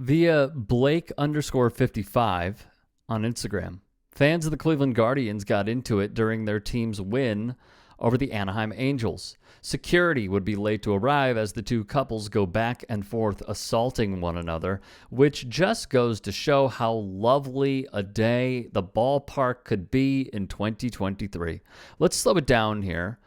Via Blake_55 on Instagram, fans of the Cleveland Guardians got into it during their team's win over the Anaheim Angels. Security would be late to arrive as the two couples go back and forth assaulting one another, which just goes to show how lovely a day the ballpark could be in 2023. Let's slow it down here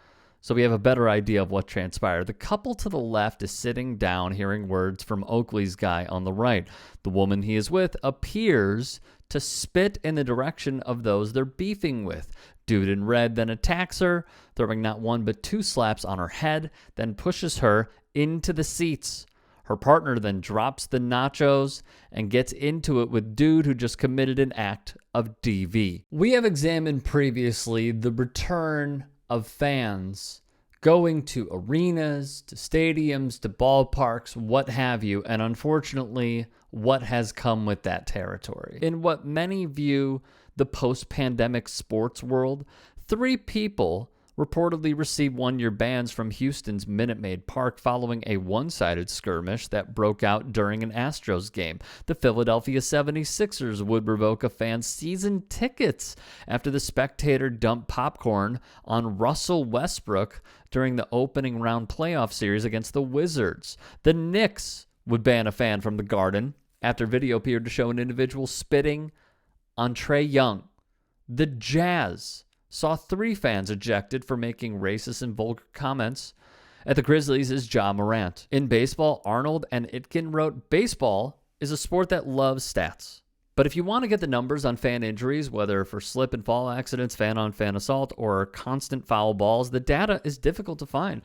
so we have a better idea of what transpired. The couple to the left is sitting down hearing words from Oakley's guy on the right. The woman he is with appears to spit in the direction of those they're beefing with. Dude in red then attacks her, throwing not one but two slaps on her head, then pushes her into the seats. Her partner then drops the nachos and gets into it with dude who just committed an act of DV. We have examined previously the return of fans going to arenas, to stadiums, to ballparks, what have you, and unfortunately, what has come with that territory. In what many view the post-pandemic sports world, 3 people reportedly received one-year bans from Houston's Minute Maid Park following a one-sided skirmish that broke out during an Astros game. The Philadelphia 76ers would revoke a fan's season tickets after the spectator dumped popcorn on Russell Westbrook during the opening round playoff series against the Wizards. The Knicks would ban a fan from the Garden after video appeared to show an individual spitting on Trae Young. The Jazz saw 3 fans ejected for making racist and vulgar comments. At the Grizzlies is Ja Morant. In baseball, Arnold and Itkin wrote, "Baseball is a sport that loves stats. But if you want to get the numbers on fan injuries, whether for slip and fall accidents, fan-on-fan assault, or constant foul balls, the data is difficult to find.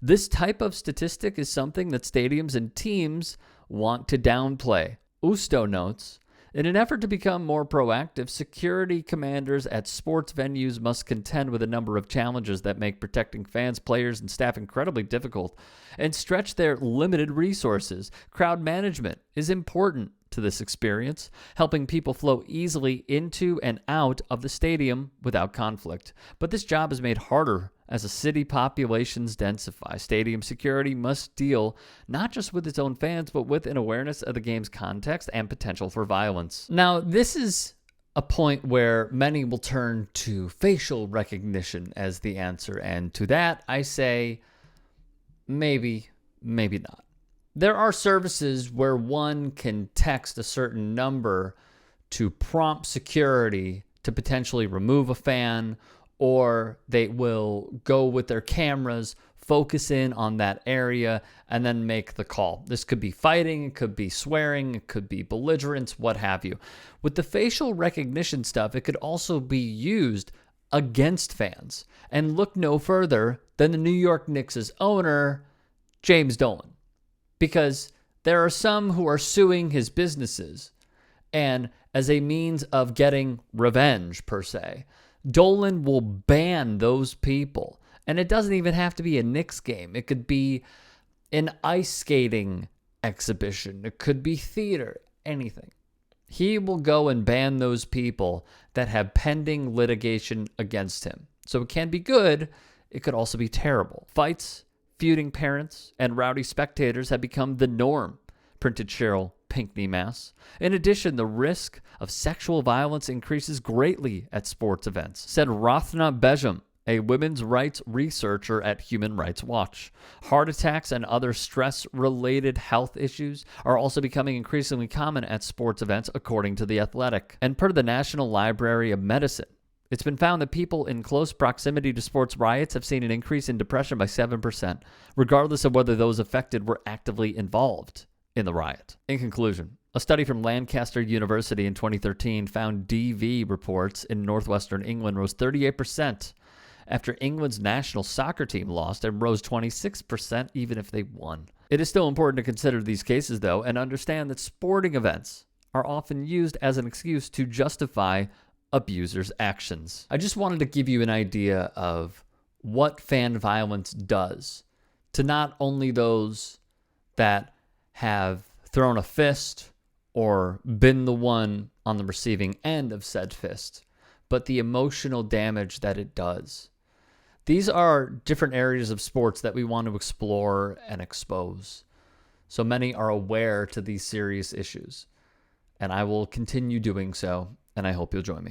This type of statistic is something that stadiums and teams want to downplay." Usto notes, in an effort to become more proactive, security commanders at sports venues must contend with a number of challenges that make protecting fans, players, and staff incredibly difficult and stretch their limited resources. Crowd management is important to this experience, helping people flow easily into and out of the stadium without conflict. But this job is made harder as a city populations densify. Stadium security must deal not just with its own fans, but with an awareness of the game's context and potential for violence. Now, this is a point where many will turn to facial recognition as the answer, and to that I say, maybe not. There are services where one can text a certain number to prompt security to potentially remove a fan, or they will go with their cameras, focus in on that area, and then make the call. This could be fighting, it could be swearing, it could be belligerence, what have you. With the facial recognition stuff, it could also be used against fans. And look no further than the New York Knicks' owner, James Dolan. Because there are some who are suing his businesses, and as a means of getting revenge, per se, Dolan will ban those people. And it doesn't even have to be a Knicks game. It could be an ice skating exhibition. It could be theater, anything. He will go and ban those people that have pending litigation against him. So it can be good. It could also be terrible. Fights, feuding parents, and rowdy spectators have become the norm, printed Cheryl Pinckney Mass. In addition, the risk of sexual violence increases greatly at sports events, said Rathna Bejam, a women's rights researcher at Human Rights Watch. Heart attacks and other stress-related health issues are also becoming increasingly common at sports events, according to The Athletic. And per the National Library of Medicine, it's been found that people in close proximity to sports riots have seen an increase in depression by 7%, regardless of whether those affected were actively involved in the riot. In conclusion, a study from Lancaster University in 2013 found DV reports in northwestern England rose 38% after England's national soccer team lost, and rose 26% even if they won. It is still important to consider these cases, though, and understand that sporting events are often used as an excuse to justify abusers' actions. I just wanted to give you an idea of what fan violence does to not only those that have thrown a fist or been the one on the receiving end of said fist, but the emotional damage that it does. These are different areas of sports that we want to explore and expose. so many are aware to these serious issues. And I will continue doing so, and I hope you'll join me.